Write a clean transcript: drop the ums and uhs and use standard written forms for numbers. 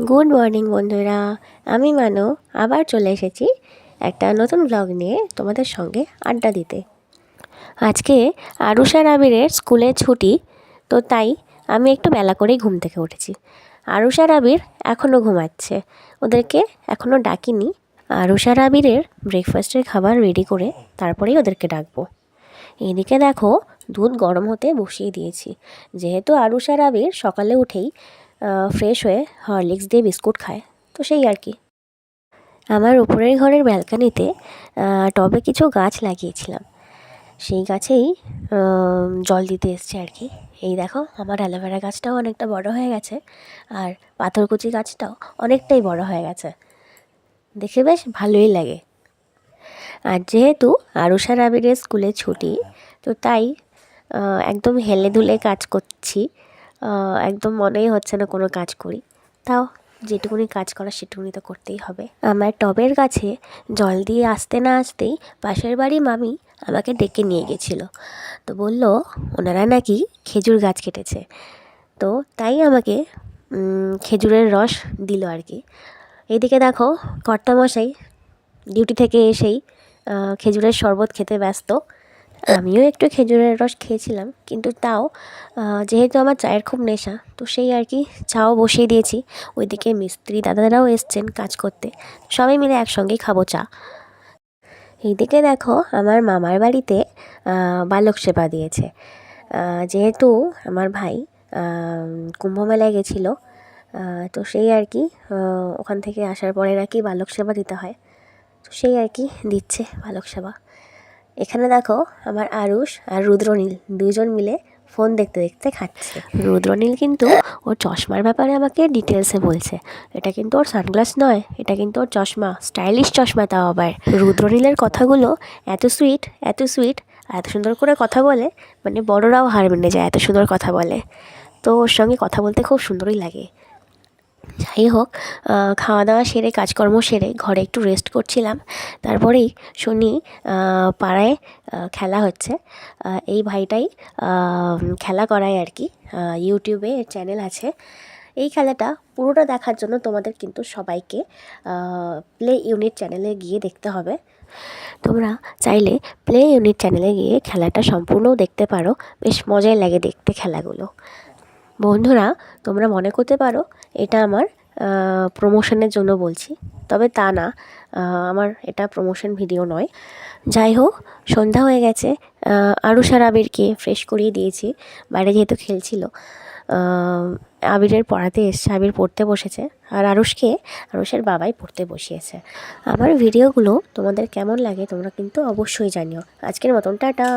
Good morning বন্ধুরা, আমি মানো আবার চলে এসেছি একটা নতুন ব্লগ নিয়ে তোমাদের সঙ্গে আড্ডা দিতে। আজকে আরুষ আর আবিরের স্কুলের ছুটি, তো তাই আমি একটু বেলা করেই ঘুম থেকে উঠেছি। আরুষ আর আবির এখনও ঘুমাচ্ছে, ওদেরকে এখনও ডাকিনি। আরুষ আর আবিরের ব্রেকফাস্টের খাবার রেডি করে তারপরেই ওদেরকে ডাকবো। এদিকে দেখো, দুধ গরম হতে বসিয়ে দিয়েছি। যেহেতু আরুষ আর আবির সকালে উঠেই ফ্রেশ হয়ে হরলিক্স দিয়ে বিস্কুট খায়, তো সেই আর কি। আমার উপরের ঘরের ব্যালকানিতে টবে কিছু গাছ লাগিয়েছিলাম, সেই গাছেই জল দিতে এসছে আর কি। এই দেখো, আমার অ্যালোভেরা গাছটাও অনেকটা বড় হয়ে গেছে, আর পাথরকুচি গাছটাও অনেকটাই বড় হয়ে গেছে, দেখে বেশ ভালোই লাগে। আর যেহেতু আরুষ আর আবিরের স্কুলে ছুটি, তো তাই একদম হেলে দুলে কাজ করছি। একদম মনেই হচ্ছে না কোনো কাজ করি, তাও যেটুকুনি কাজ করা সেটুকুনি তো করতেই হবে। আমার টবের গাছে জল দিয়ে আসতে না আসতেই পাশের বাড়ি মামি আমাকে ডেকে নিয়ে গেছিলো। তো বলল ওনারা নাকি খেজুর গাছ কেটেছে, তো তাই আমাকে খেজুরের রস দিল আর কি। এইদিকে দেখো, কর্তামশাই ডিউটি থেকে এসেই খেজুরের শরবত খেতে ব্যস্ত। আমিও একটু খেজুরের রস খেয়েছিলাম, কিন্তু তাও যেহেতু আমার চায়ের খুব নেশা, তো সেই আর কি চাও বসিয়ে দিয়েছি। ওইদিকে মিস্ত্রি দাদারাও এসছেন কাজ করতে, সবাই মিলে একসঙ্গেই খাবো চা। এইদিকে দেখো, আমার মামার বাড়িতে বালক সেবা দিয়েছে। যেহেতু আমার ভাই কুম্ভমেলায় গেছিলো, তো সেই আর কি ওখান থেকে আসার পরে নাকি বালক সেবা দিতে হয়, তো সেই আর কি দিচ্ছে বালক সেবা। এখানে দেখো, আমার আরুষ আর রুদ্রনীল দুজন মিলে ফোন দেখতে দেখতে খাচ্ছে। রুদ্রনীল কিন্তু ওর চশমার ব্যাপারে আমাকে ডিটেলসে বলছে। এটা কিন্তু ওর সানগ্লাস নয়, এটা কিন্তু ওর চশমা, স্টাইলিশ চশমা তাও আবার। রুদ্রনীলের কথাগুলো এত সুইট, এত সুইট, এত সুন্দর করে কথা বলে, মানে বড়রাও হার মেনে যায়, এত সুন্দর কথা বলে। তো ওর সঙ্গে কথা বলতে খুব সুন্দরই লাগে। যাই হোক, খাওয়া দাওয়া সেরে কাজকর্ম সেরে ঘরে একটু রেস্ট করছিলাম, তারপরেই শুনি পাড়ায় খেলা হচ্ছে। এই ভাইটাই খেলা করায় আর কি, ইউটিউবে চ্যানেল আছে। এই খেলাটা পুরোটা দেখার জন্য তোমাদের কিন্তু সবাইকে প্লে ইউনিট চ্যানেলে গিয়ে দেখতে হবে। তোমরা চাইলে প্লে ইউনিট চ্যানেলে গিয়ে খেলাটা সম্পূর্ণও দেখতে পারো, বেশ মজাই লাগে দেখতে খেলাগুলো। বন্ধুরা, তোমরা মনে করতে পারো এটা আমার প্রমোশনের জন্য বলছি, তবে তা না, আমার এটা প্রমোশন ভিডিও নয়। যাই হোক, সন্ধ্যা হয়ে গেছে, আরুষ আর আবিরকে ফ্রেশ করিয়ে দিয়েছি, বাইরে যেহেতু খেলছিল। আবিরের পড়াতে এসছে, আবির পড়তে বসেছে, আর আরুষের বাবাই পড়তে বসিয়েছে। আমার ভিডিওগুলো তোমাদের কেমন লাগে তোমরা কিন্তু অবশ্যই জানিও। আজকের মতন টাটা।